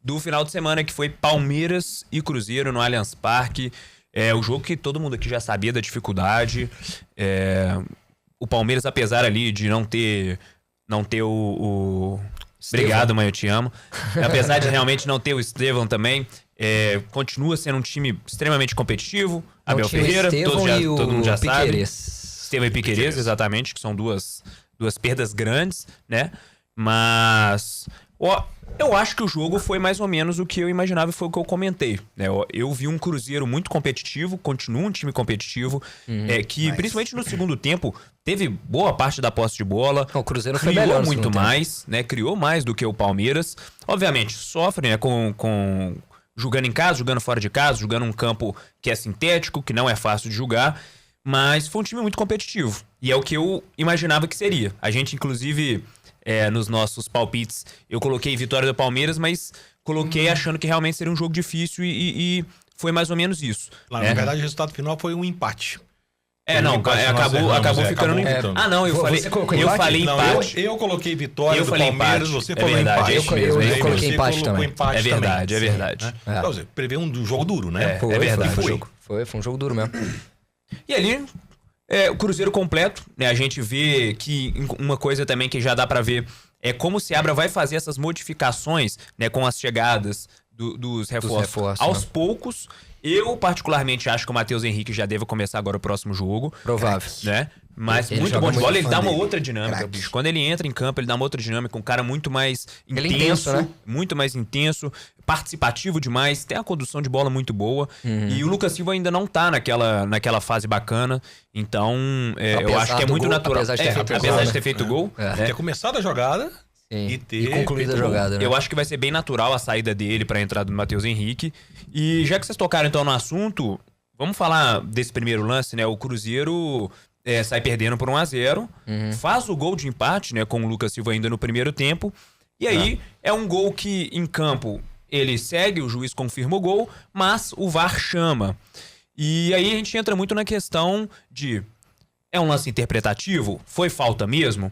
do final de semana, que foi Palmeiras e Cruzeiro no Allianz Parque. O jogo que todo mundo aqui já sabia da dificuldade. O Palmeiras, apesar ali de não ter o... Obrigado, mãe, eu te amo. Apesar de realmente não ter o Estevão também, continua sendo um time extremamente competitivo. Abel Ferreira, todo mundo já sabe. Estevão e Piquerez, exatamente, que são duas perdas grandes, né? Mas eu acho que o jogo foi mais ou menos o que eu imaginava e foi o que eu comentei, né? Eu vi um Cruzeiro muito competitivo, continua um time competitivo, que principalmente no segundo tempo teve boa parte da posse de bola. O Cruzeiro foi melhor muito mais, né? Criou mais do que o Palmeiras. Obviamente, sofre, né? Com jogando em casa, jogando fora de casa, jogando um campo que é sintético, que não é fácil de jogar. Mas foi um time muito competitivo. E é o que eu imaginava que seria. A gente, inclusive, nos nossos palpites, eu coloquei vitória do Palmeiras, mas coloquei achando que realmente seria um jogo difícil e foi mais ou menos isso. Lá, na verdade, o resultado final foi um empate. Acabou ficando no empate. Eu falei empate. Eu coloquei vitória do Palmeiras, você falou empate. Eu coloquei empate também. É verdade. Quer dizer, prevê um jogo duro, né? É verdade. Foi um jogo duro mesmo. E ali, o Cruzeiro completo, né? A gente vê que uma coisa também que já dá pra ver é como o Seabra vai fazer essas modificações, né, com as chegadas dos reforços aos poucos. Eu, particularmente, acho que o Matheus Henrique já deve começar agora o próximo jogo. Provável. Né? Mas Ele muito joga bom de muito bola, ele fã dá uma dele. outra dinâmica, bicho. Quando ele entra em campo, ele dá uma outra dinâmica, um cara muito mais Ele é intenso, intenso, né? muito mais intenso, participativo demais, tem a condução de bola muito boa. E o Lucas Silva ainda não tá naquela fase bacana, então eu acho que é muito natural. Apesar de ter feito gol. Ter começado a jogada... E concluída a jogada, né? Eu acho que vai ser bem natural a saída dele pra entrada do Matheus Henrique. E já que vocês tocaram então no assunto, vamos falar desse primeiro lance, né? O Cruzeiro sai perdendo por 1-0, faz o gol de empate, né? Com o Lucas Silva ainda no primeiro tempo. E aí é um gol que em campo ele segue, o juiz confirma o gol, mas o VAR chama. E aí a gente entra muito na questão de: é um lance interpretativo? Foi falta mesmo?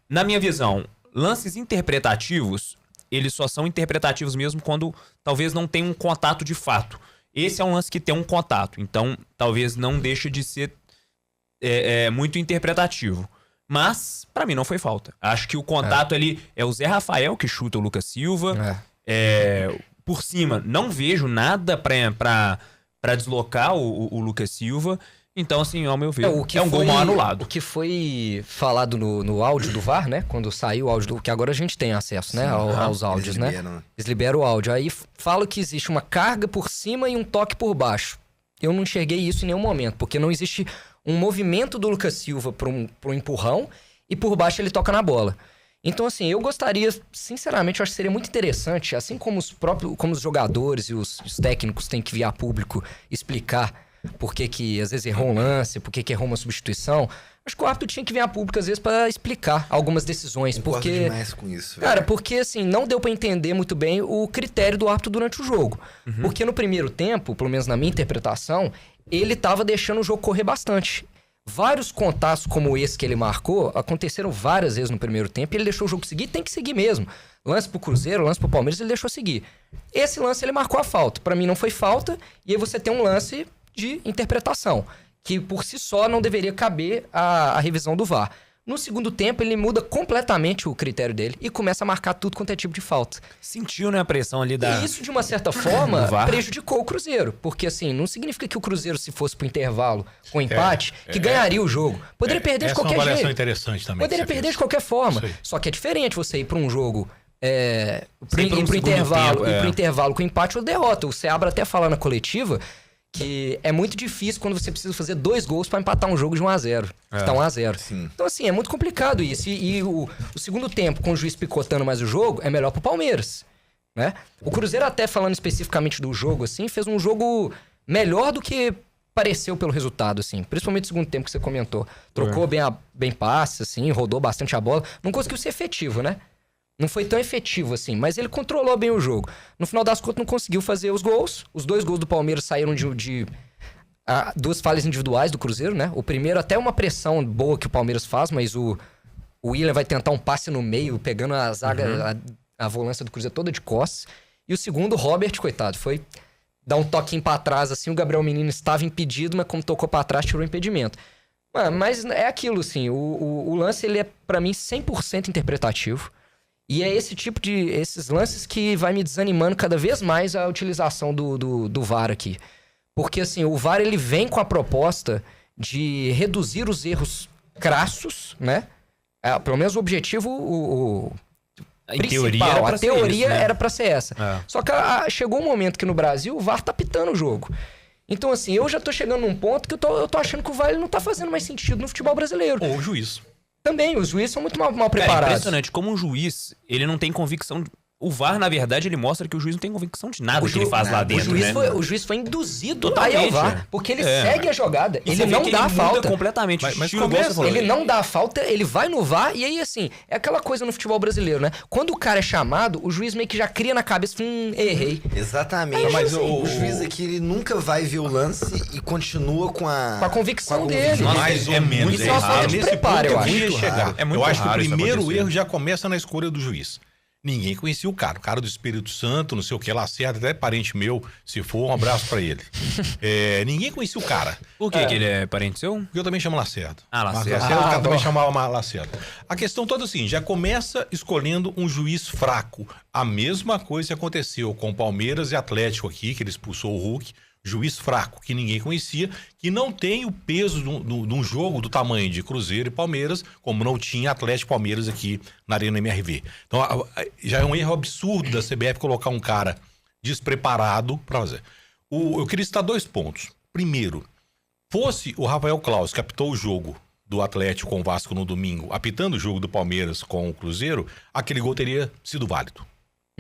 Na minha visão, lances interpretativos, eles só são interpretativos mesmo quando talvez não tenha um contato de fato. Esse é um lance que tem um contato, então talvez não deixe de ser muito interpretativo. Mas, pra mim, não foi falta. Acho que o contato ali é o Zé Rafael que chuta o Lucas Silva. Por cima, não vejo nada pra deslocar o Lucas Silva. Então, assim, ao meu ver, é um gol mal anulado. O que foi falado no áudio do VAR, né? Quando saiu o áudio, que agora a gente tem acesso, né? Aos áudios, né? Eles liberam o áudio. Aí fala que existe uma carga por cima e um toque por baixo. Eu não enxerguei isso em nenhum momento, porque não existe um movimento do Lucas Silva pro empurrão e por baixo ele toca na bola. Então, assim, eu gostaria, sinceramente, eu acho que seria muito interessante, assim como os jogadores e os técnicos têm que vir a público explicar por que às vezes errou um lance, por que errou uma substituição. Acho que o árbitro tinha que vir a público às vezes pra explicar algumas decisões. Concordo demais com isso, cara, porque assim, não deu pra entender muito bem o critério do árbitro durante o jogo. Porque no primeiro tempo, pelo menos na minha interpretação, ele tava deixando o jogo correr bastante. Vários contatos como esse que ele marcou aconteceram várias vezes no primeiro tempo e ele deixou o jogo seguir, tem que seguir mesmo. Lance pro Cruzeiro, lance pro Palmeiras, ele deixou seguir. Esse lance ele marcou a falta. Pra mim não foi falta, e aí você tem um lance de interpretação, que por si só não deveria caber a revisão do VAR. No segundo tempo, ele muda completamente o critério dele e começa a marcar tudo quanto é tipo de falta. Sentiu, né, a pressão ali da... E isso, de uma certa forma, prejudicou o Cruzeiro. Porque, assim, não significa que o Cruzeiro, se fosse pro intervalo com empate, que ganharia o jogo. Poderia perder de qualquer jeito. Essa é uma avaliação interessante também. Poderia perder de qualquer forma. Só que é diferente você ir pra um jogo... pro intervalo com empate ou derrota. O Seabra até fala na coletiva que é muito difícil quando você precisa fazer 2 gols pra empatar um jogo de 1-0. Que tá 1-0. Então, assim, é muito complicado isso. E o segundo tempo, com o juiz picotando mais o jogo, é melhor pro Palmeiras, né? O Cruzeiro, até falando especificamente do jogo, assim, fez um jogo melhor do que pareceu pelo resultado, assim. Principalmente no segundo tempo que você comentou. Trocou bem passe, assim, rodou bastante a bola. Não conseguiu ser efetivo, né? Não foi tão efetivo assim, mas ele controlou bem o jogo. No final das contas, não conseguiu fazer os gols. Os 2 gols do Palmeiras saíram de 2 falhas individuais do Cruzeiro, né? O primeiro, até uma pressão boa que o Palmeiras faz, mas o Willian vai tentar um passe no meio, pegando a zaga, a volância do Cruzeiro toda de costas. E o segundo, o Robert, coitado, foi dar um toquinho pra trás, assim, o Gabriel Menino estava impedido, mas como tocou pra trás, tirou o impedimento. Mas é aquilo, assim, o lance, ele é, pra mim, 100% interpretativo. E é esses lances que vai me desanimando cada vez mais a utilização do VAR aqui. Porque, assim, o VAR, ele vem com a proposta de reduzir os erros crassos, né? Pelo menos o objetivo, principal, a teoria era pra ser essa. Só que chegou um momento que no Brasil o VAR tá pitando o jogo. Então, assim, eu já tô chegando num ponto que eu tô achando que o VAR ele não tá fazendo mais sentido no futebol brasileiro. Ou o juiz. Também, os juízes são muito mal preparados. Cara, é impressionante como um juiz, ele não tem convicção... O VAR, na verdade, ele mostra que o juiz não tem convicção de nada que ele faz lá dentro, o juiz foi induzido a ir ao VAR, porque ele segue a jogada. Ele não dá a falta. Completamente. Mas ele não dá a falta, ele vai no VAR, e aí, assim, é aquela coisa no futebol brasileiro, né? Quando o cara é chamado, o juiz meio que já cria na cabeça, errei. Exatamente. Mas o juiz aqui, ele nunca vai ver o lance e continua com a convicção dele. Mais ou menos. Isso é uma falta de preparo, eu acho. Eu acho que o primeiro erro já começa na escolha do juiz. Ninguém conhecia o cara do Espírito Santo, não sei o que, Lacerda, até parente meu, se for, um abraço pra ele. Ninguém conhecia o cara. Por que ele é parente seu? Porque eu também chamo Lacerda. Lacerda. O cara também chamava Lacerda. A questão toda assim, já começa escolhendo um juiz fraco. A mesma coisa aconteceu com o Palmeiras e Atlético aqui, que ele expulsou o Hulk. Juiz fraco, que ninguém conhecia, que não tem o peso de um jogo do tamanho de Cruzeiro e Palmeiras, como não tinha Atlético e Palmeiras aqui na Arena MRV. Então, já é um erro absurdo da CBF colocar um cara despreparado para fazer. Eu queria citar 2 pontos. Primeiro, fosse o Rafael Claus que apitou o jogo do Atlético com o Vasco no domingo, apitando o jogo do Palmeiras com o Cruzeiro, aquele gol teria sido válido.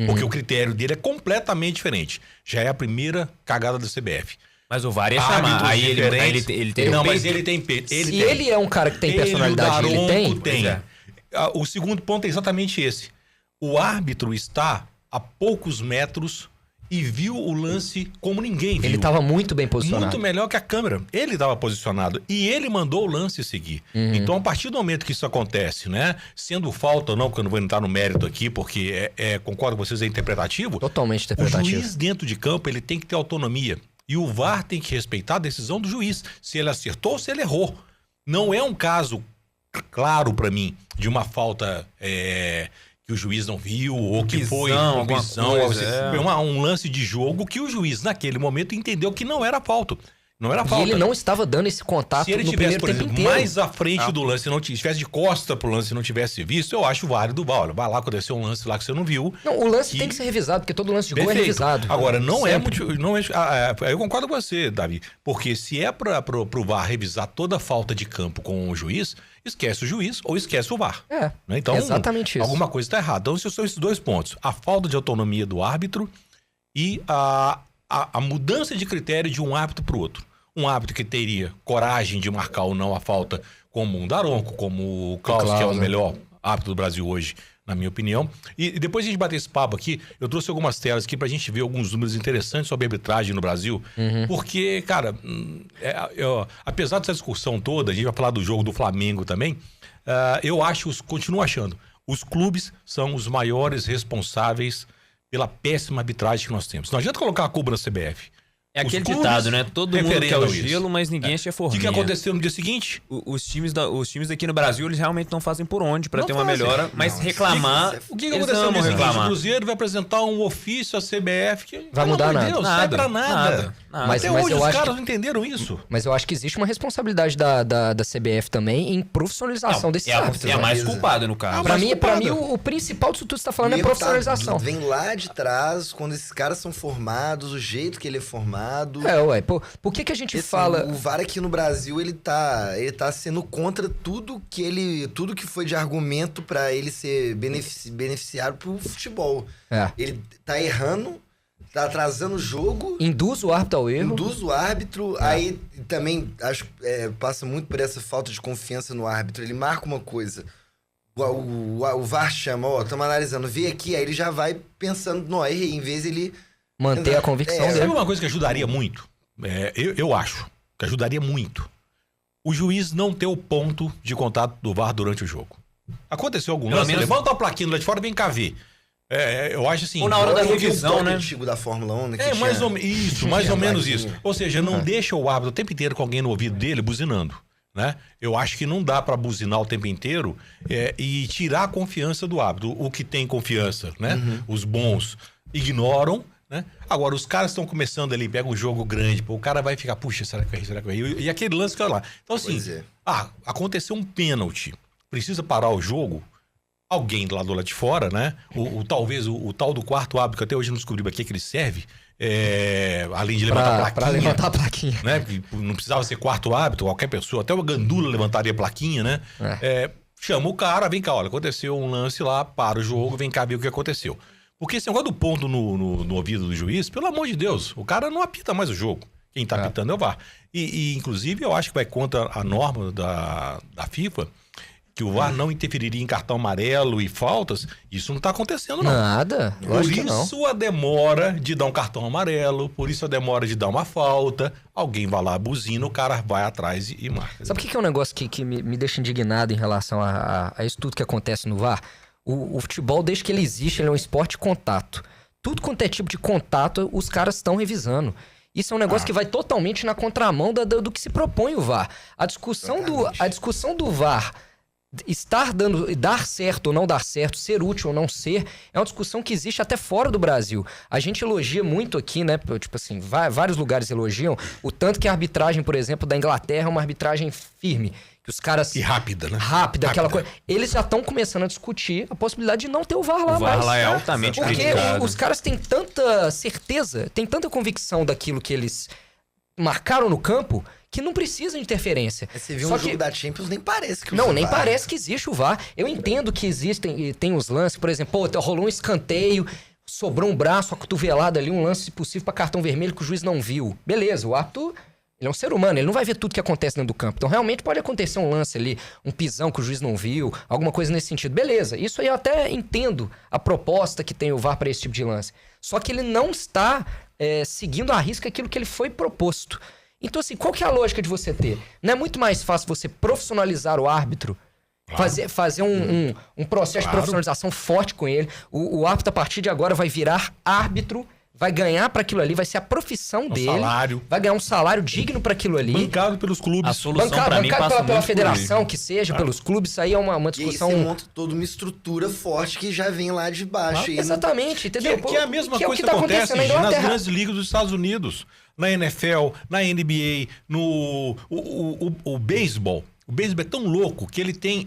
Porque o critério dele é completamente diferente. Já é a primeira cagada da CBF. Mas o VAR ia chamar. Aí ele tem Não, mas ele tem peito. Ele é um cara que tem personalidade, ele tem? O segundo ponto é exatamente esse. O árbitro está a poucos metros e viu o lance como ninguém viu. Ele estava muito bem posicionado. Muito melhor que a câmera. Ele estava posicionado e ele mandou o lance seguir. Então, a partir do momento que isso acontece, né? Sendo falta ou não, porque eu não vou entrar no mérito aqui, porque concordo com vocês, é interpretativo. Totalmente interpretativo. O juiz dentro de campo, ele tem que ter autonomia. E o VAR tem que respeitar a decisão do juiz. Se ele acertou ou se ele errou. Não é um caso claro para mim de uma falta... que o juiz não viu, ou que foi um lance de jogo que o juiz, naquele momento, entendeu que não era falta. Não era falta. E ele não estava dando esse contato no primeiro tempo inteiro. Mais à frente do lance, se não estivesse de costa pro lance e não tivesse visto, eu acho válido. Olha, vai lá, aconteceu um lance lá que você não viu. Não, o lance tem que ser revisado, porque todo lance de gol é revisado. Agora, eu concordo com você, Davi, porque se é pro VAR revisar toda a falta de campo com o juiz, esquece o juiz ou esquece o VAR. Né? Então, exatamente isso. Alguma coisa está errada. Então, esses são esses 2 pontos. A falta de autonomia do árbitro e a mudança de critério de um árbitro para o outro. Um árbitro que teria coragem de marcar ou não a falta, como um Daronco, como o Klaus, que é o melhor árbitro do Brasil hoje, na minha opinião. E depois de a gente bater esse papo aqui, eu trouxe algumas telas aqui pra gente ver alguns números interessantes sobre a arbitragem no Brasil. Porque, cara, apesar dessa discussão toda, a gente vai falar do jogo do Flamengo também, eu continuo achando, os clubes são os maiores responsáveis pela péssima arbitragem que nós temos. Não adianta colocar a culpa na CBF. É aquele ditado, né? Todo mundo quer o gelo, mas ninguém enche a forminha. O que aconteceu no dia seguinte? Os times aqui no Brasil, eles realmente não fazem por onde pra ter uma melhora, mas reclamar... O que aconteceu no dia seguinte? O Cruzeiro vai apresentar um ofício à CBF que... Vai mudar nada. Deus, não vai pra nada. Mas até hoje os caras não entenderam isso. Mas eu acho que existe uma responsabilidade da CBF também em profissionalização desses árbitros. É a mais culpada, no caso. Pra mim, o principal disso tudo que você tá falando é profissionalização. Vem lá de trás, quando esses caras são formados, o jeito que ele é formado... Por que a gente fala... O VAR aqui no Brasil, ele tá sendo contra tudo que foi de argumento pra ele ser beneficiário pro futebol. Ele tá errando, tá atrasando o jogo... Induz o árbitro ao erro. Induz o árbitro, aí também acho passa muito por essa falta de confiança no árbitro. Ele marca uma coisa, o VAR chama, estamos analisando, vê aqui, aí ele já vai pensando, não, errei, em vez de ele... Manter a convicção dele. Sabe uma coisa que ajudaria muito? Eu acho que ajudaria muito. O juiz não ter o ponto de contato do VAR durante o jogo. Aconteceu algum lance? Levanta a plaquinha lá de fora, vem cá ver. Eu acho assim... Ou na hora da revisão, né? Antigo da Fórmula 1, né? Mais ou menos isso. Ou seja, não deixa o árbitro o tempo inteiro com alguém no ouvido dele buzinando. Né? Eu acho que não dá para buzinar o tempo inteiro e tirar a confiança do árbitro. O que tem confiança, né? Os bons ignoram, né? Agora, os caras estão começando ali, pega um jogo grande, o cara vai ficar, puxa, será que vai rir, será que vai rir? E aquele lance fica lá. Então, assim, aconteceu um pênalti, precisa parar o jogo, alguém lá do lado de fora, né? Talvez o tal do quarto árbitro, que até hoje não descobri pra que ele serve, além de levantar a plaquinha. Pra levantar a plaquinha. Né? Porque não precisava ser quarto árbitro, qualquer pessoa, até o Gandula levantaria a plaquinha, né? Chama o cara, vem cá, olha, aconteceu um lance lá, para o jogo, vem cá ver o que aconteceu. Porque esse negócio do ponto no ouvido do juiz, pelo amor de Deus, o cara não apita mais o jogo. Quem tá apitando é o VAR. E inclusive, eu acho que vai contra a norma da FIFA, que o VAR não interferiria em cartão amarelo e faltas. Isso não tá acontecendo, não. Nada. Por isso a demora de dar um cartão amarelo, por isso a demora de dar uma falta. Alguém vai lá, buzina, o cara vai atrás e marca. Sabe o que é um negócio que me deixa indignado em relação a isso tudo que acontece no VAR? O futebol, desde que ele existe, ele é um esporte de contato. Tudo quanto é tipo de contato, os caras estão revisando. Isso é um negócio que vai totalmente na contramão do que se propõe o VAR. A discussão do VAR dar certo ou não dar certo, ser útil ou não ser, é uma discussão que existe até fora do Brasil. A gente elogia muito aqui, né? Tipo assim, vários lugares elogiam o tanto que a arbitragem, por exemplo, da Inglaterra é uma arbitragem firme. Que os caras... E rápida, né? Rápida, aquela coisa. Eles já estão começando a discutir a possibilidade de não ter o VAR lá mais. O VAR lá é altamente criticado. Porque os caras têm tanta certeza, têm tanta convicção daquilo que eles marcaram no campo, que não precisa de interferência. Você viu um jogo da Champions, nem parece que nem parece que existe o VAR. Eu entendo que tem os lances, por exemplo, rolou um escanteio, sobrou um braço, uma cotovelada ali, um lance possível para cartão vermelho que o juiz não viu. Beleza, o árbitro... Ele é um ser humano, ele não vai ver tudo que acontece dentro do campo. Então, realmente, pode acontecer um lance ali, um pisão que o juiz não viu, alguma coisa nesse sentido. Beleza, isso aí eu até entendo a proposta que tem o VAR para esse tipo de lance. Só que ele não está seguindo à risca aquilo que ele foi proposto. Então, assim, qual que é a lógica de você ter? Não é muito mais fácil você profissionalizar o árbitro, fazer um processo de profissionalização forte com ele. O árbitro, a partir de agora, vai virar árbitro, vai ganhar para aquilo ali, vai ser a profissão dele. Salário. Vai ganhar um salário digno para aquilo ali. Bancado pelos clubes. A solução para mim passa pela federação, que seja, pelos clubes, isso aí é uma discussão... E aí você monta toda uma estrutura forte que já vem lá de baixo. Exatamente, entendeu? Que é a mesma coisa que acontece nas grandes ligas dos Estados Unidos, na NFL, na NBA, o beisebol. O beisebol é tão louco que ele tem...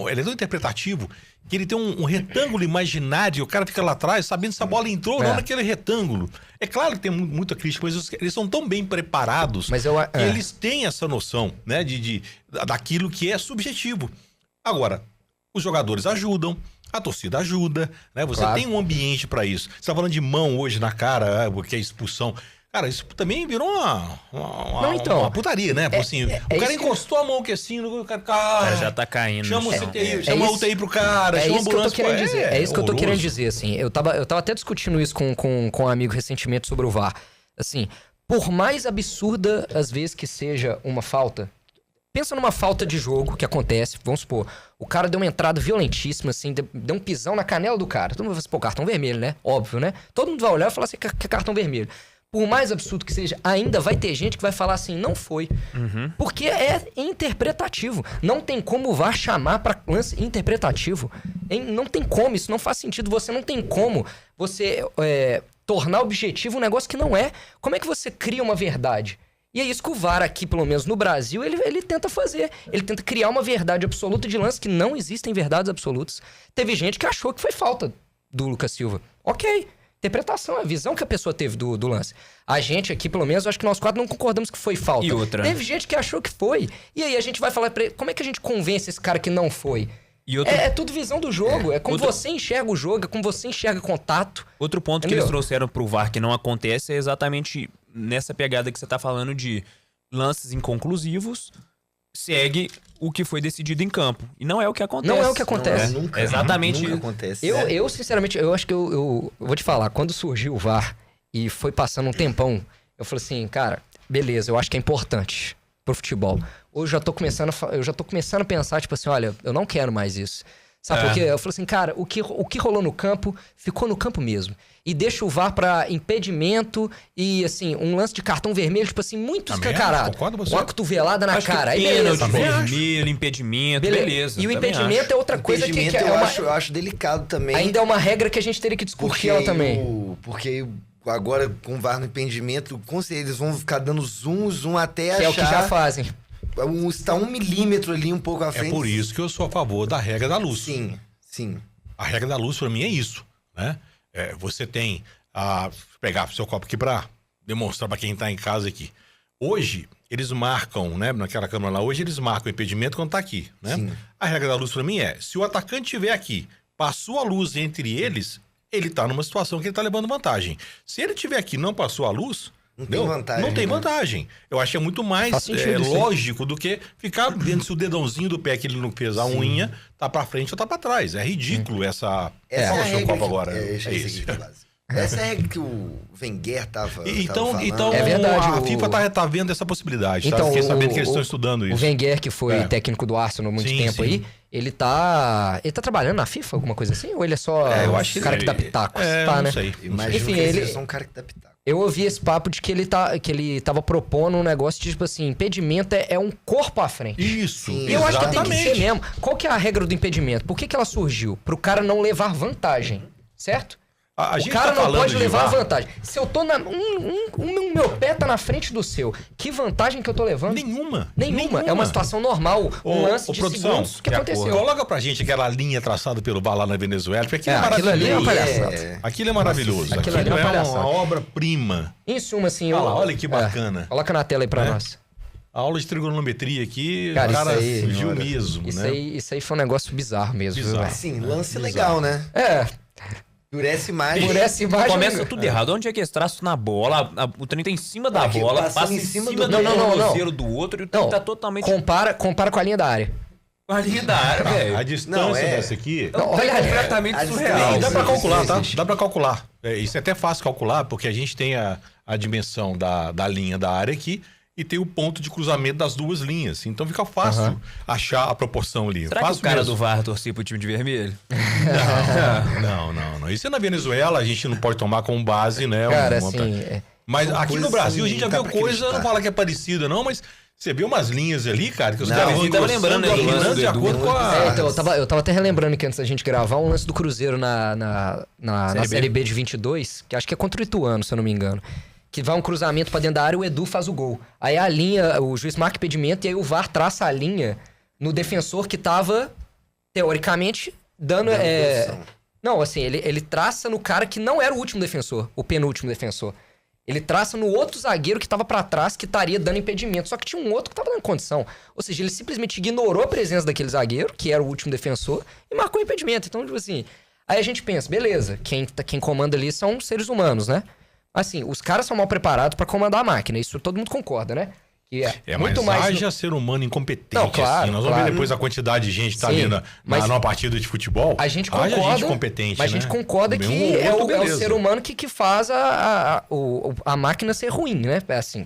ele é tão interpretativo que ele tem um retângulo imaginário, o cara fica lá atrás sabendo se a bola entrou ou não naquele retângulo. É claro que tem muita crítica, mas eles são tão bem preparados que eles têm essa noção, né, daquilo que é subjetivo. Agora, os jogadores ajudam, a torcida ajuda, né? Você tem um ambiente para isso. Você tá falando de mão hoje na cara, que é expulsão. Cara, isso também virou uma putaria, né? Assim, o cara encostou a mão aqui assim, o cara já tá caindo. Chama o CTI, chama a UTI pro cara, chama a ambulância. É isso que eu tô querendo dizer, assim. Eu tava até discutindo isso com um amigo recentemente sobre o VAR. Assim, por mais absurda, às vezes, que seja uma falta, pensa numa falta de jogo que acontece, vamos supor, o cara deu uma entrada violentíssima, assim, deu um pisão na canela do cara. Todo mundo vai falar, pô, cartão vermelho, né? Óbvio, né? Todo mundo vai olhar e falar assim, que é cartão vermelho. Por mais absurdo que seja, ainda vai ter gente que vai falar assim, não foi. Porque é interpretativo. Não tem como o VAR chamar para lance interpretativo. Não tem como, isso não faz sentido. Você não tem como você tornar objetivo um negócio que não é. Como é que você cria uma verdade? E é isso que o VAR aqui, pelo menos no Brasil, ele tenta fazer. Ele tenta criar uma verdade absoluta de lance que não existem verdades absolutas. Teve gente que achou que foi falta do Lucas Silva. Ok. Interpretação, a visão que a pessoa teve do lance. A gente aqui, pelo menos, acho que nós quatro não concordamos que foi falta. E outra. Teve gente que achou que foi. E aí a gente vai falar pra ele, como é que a gente convence esse cara que não foi? E outra... É tudo visão do jogo. É como você enxerga o jogo, é como você enxerga contato. Outro ponto que eles trouxeram pro VAR que não acontece é exatamente nessa pegada que você tá falando de lances inconclusivos, segue o que foi decidido em campo. E não é o que acontece. Não é o que acontece. Nunca, exatamente. Nunca acontece. Eu, sinceramente, eu acho que eu vou te falar, quando surgiu o VAR e foi passando um tempão, eu falei assim, cara, beleza, eu acho que é importante pro futebol. Hoje eu já tô começando a pensar, tipo assim, olha, eu não quero mais isso. Sabe por quê? Eu falei assim, cara, o que rolou no campo, ficou no campo mesmo. E deixa o VAR pra impedimento e, assim, um lance de cartão vermelho, tipo assim, muito escancarado. Uma cotovelada na cara. Aí beleza. Vermelho, impedimento, beleza. E o impedimento é outra coisa que eu acho delicado também. Ainda é uma regra que a gente teria que discutir ela também. Porque agora, com o VAR no impedimento, com certeza eles vão ficar dando zoom até achar... Que é o que já fazem. Está 1 milímetro ali um pouco à frente. É por isso que eu sou a favor da regra da luz. Sim. A regra da luz, pra mim, é isso, né? Você tem a... Vou pegar o seu copo aqui pra demonstrar pra quem tá em casa aqui. Hoje, eles marcam, né? Naquela câmera lá, hoje eles marcam o impedimento quando tá aqui, né? Sim. A regra da luz pra mim é, se o atacante estiver aqui, passou a luz entre eles, ele tá numa situação que ele tá levando vantagem. Se ele estiver aqui e não passou a luz... Não tem vantagem. Não tem vantagem. Eu acho que é muito mais lógico do que ficar vendo se o dedãozinho do pé que ele não fez a unha tá pra frente ou tá pra trás. É ridículo essa... Essa é a regra copo agora. Essa é a regra que o Wenger tava falando. Então é verdade, a FIFA tá vendo essa possibilidade. Então, Fiquei sabendo que eles estão estudando isso. O Wenger, que foi técnico do Arsenal há muito tempo aí, ele tá trabalhando na FIFA, alguma coisa assim? Ou ele é só o cara que dá pitacos? Tá, né? Não sei. Enfim, ele é só um cara que dá pitacos. Eu ouvi esse papo de que ele tava propondo um negócio de, tipo assim, impedimento é um corpo à frente. Isso, e eu acho que tem que ser mesmo. Qual que é a regra do impedimento? Por que ela surgiu? Pro cara não levar vantagem, certo? O cara não pode levar vantagem. Se eu tô o meu pé tá na frente do seu, que vantagem que eu tô levando? Nenhuma. É uma situação normal, um lance de segundos que aconteceu. Coloca pra gente aquela linha traçada pelo VAR lá na Venezuela, porque aquilo ali é uma palhaçada. Aquilo é maravilhoso. Aquilo ali é uma obra-prima. Em suma, assim... Olha que bacana. Coloca na tela aí pra nós. A aula de trigonometria aqui, cara, o cara fugiu mesmo, isso né? Isso aí foi um negócio bizarro mesmo. Sim, lance legal, né? Endurece mais. Começa tudo errado. Onde é que esse traço na bola? O trem tá em cima da bola, passa em cima do tornozelo do outro e o trem tá totalmente... Compara com a linha da área. Com a linha da área, velho. A distância dessa aqui... Olha, é completamente surreal. Dá pra calcular, tá? Dá pra calcular. Isso é até fácil calcular, porque a gente tem a dimensão da linha da área aqui e tem o ponto de cruzamento das duas linhas. Então fica fácil achar a proporção ali. Será que o cara do VAR torcia pro time de vermelho? Não. Isso é na Venezuela, a gente não pode tomar como base, né? Cara, Mas aqui no Brasil a gente já viu coisa, não fala que é parecida não, mas você viu umas linhas ali, cara, que os caras estavam lembrando aí, de acordo com a... Então, eu tava até relembrando que antes da gente gravar um lance do Cruzeiro na Série B de 22, que acho que é contra o Ituano, se eu não me engano. Que vai um cruzamento pra dentro da área e o Edu faz o gol. Aí a linha, o juiz marca impedimento e aí o VAR traça a linha no defensor que tava, teoricamente, dando... Não, assim, ele traça no cara que não era o último defensor, o penúltimo defensor. Ele traça no outro zagueiro que tava pra trás, que estaria dando impedimento. Só que tinha um outro que tava dando condição. Ou seja, ele simplesmente ignorou a presença daquele zagueiro, que era o último defensor, e marcou o impedimento. Então, tipo assim... Aí a gente pensa, beleza, quem comanda ali são seres humanos, né? Assim, os caras são mal preparados pra comandar a máquina. Isso todo mundo concorda, né? Que muito mais haja ser humano incompetente. Não, claro, assim. Nós vamos ver depois a quantidade de gente que tá ali numa partida de futebol. A gente concorda, gente competente, mas a gente concorda que é o ser humano que faz a máquina ser ruim, né? Assim,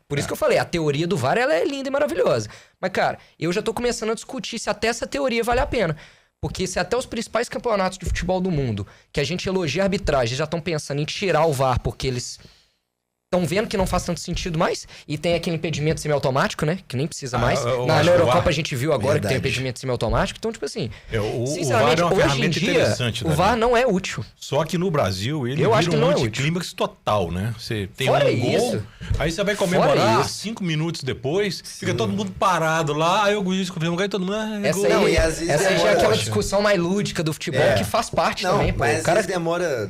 por isso que eu falei, a teoria do VAR ela é linda e maravilhosa. Mas, cara, eu já tô começando a discutir se até essa teoria vale a pena. Porque se até os principais campeonatos de futebol do mundo, que a gente elogia a arbitragem, já estão pensando em tirar o VAR porque eles estão vendo que não faz tanto sentido mais, e tem aquele impedimento semiautomático, né? Que nem precisa mais. Na Eurocopa a gente viu agora que tem impedimento semiautomático, então, tipo assim... Sinceramente, o VAR é uma ferramenta interessante. O VAR não é útil. Só que no Brasil, ele vira um anticlímax total, né? Você tem um gol, aí você vai comemorar 5 minutos depois, fica todo mundo parado lá, aí o juiz confirma, aí todo mundo... Essa aí é aquela discussão mais lúdica do futebol, que faz parte também. Mas às vezes demora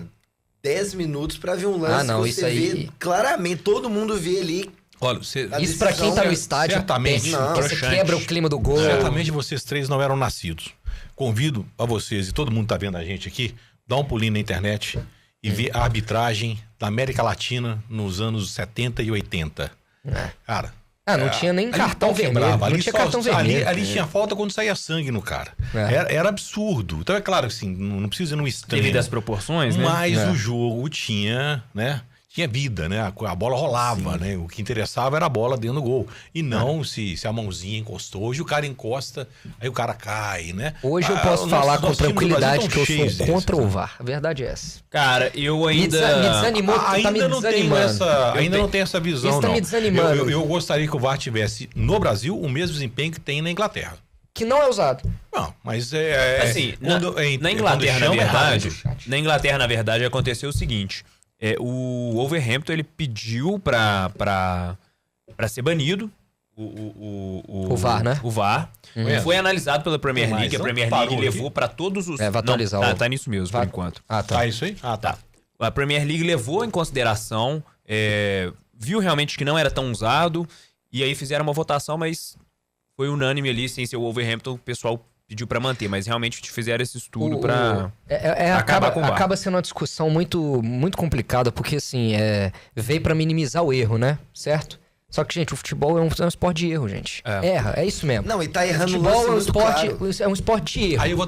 10 minutos pra ver um lance que você vê claramente, todo mundo vê ali. Olha, isso pra quem tá no estádio, certamente, você quebra o clima do gol. Certamente vocês três não eram nascidos. Convido a vocês, e todo mundo tá vendo a gente aqui, dá um pulinho na internet e ver a arbitragem da América Latina nos anos 70 e 80. Cara... não tinha nem cartão vermelho. Não tinha cartão vermelho. Ali tinha falta quando saía sangue no cara. Era absurdo. Então é claro, assim, não precisa ir num extremo. Devido às proporções, né? Mas o jogo tinha, né? tinha vida, né? A bola rolava, né? O que interessava era a bola dentro do gol. E não se a mãozinha encostou. Hoje o cara encosta, aí o cara cai, né? Hoje eu posso falar com tranquilidade que eu sou contra o VAR. A verdade é essa. Cara, eu ainda... Me desanimou, tá me desanimando. Ainda não tem essa visão, Isso tá não. me desanimando. Eu gostaria que o VAR tivesse, no Brasil, o mesmo desempenho que tem na Inglaterra. Que não é usado. Não, mas assim, na Inglaterra, na verdade, aconteceu o seguinte... o Wolverhampton ele pediu pra ser banido o VAR, né? O VAR. Foi analisado pela Premier League. A Premier League levou pra todos os... vai atualizar. Não, tá nisso mesmo, por enquanto. Tá isso aí? Tá. A Premier League levou em consideração, viu realmente que não era tão usado, e aí fizeram uma votação, mas foi unânime ali, sem ser o Wolverhampton, o pessoal pediu pra manter, mas realmente fizeram esse estudo pra acabar com o VAR. Acaba sendo uma discussão muito, muito complicada, porque assim, veio pra minimizar o erro, né? Certo? Só que, gente, o futebol é um esporte de erro, gente. Erra, é isso mesmo. Não, e tá errando o futebol é um esporte de erro. Aí eu vou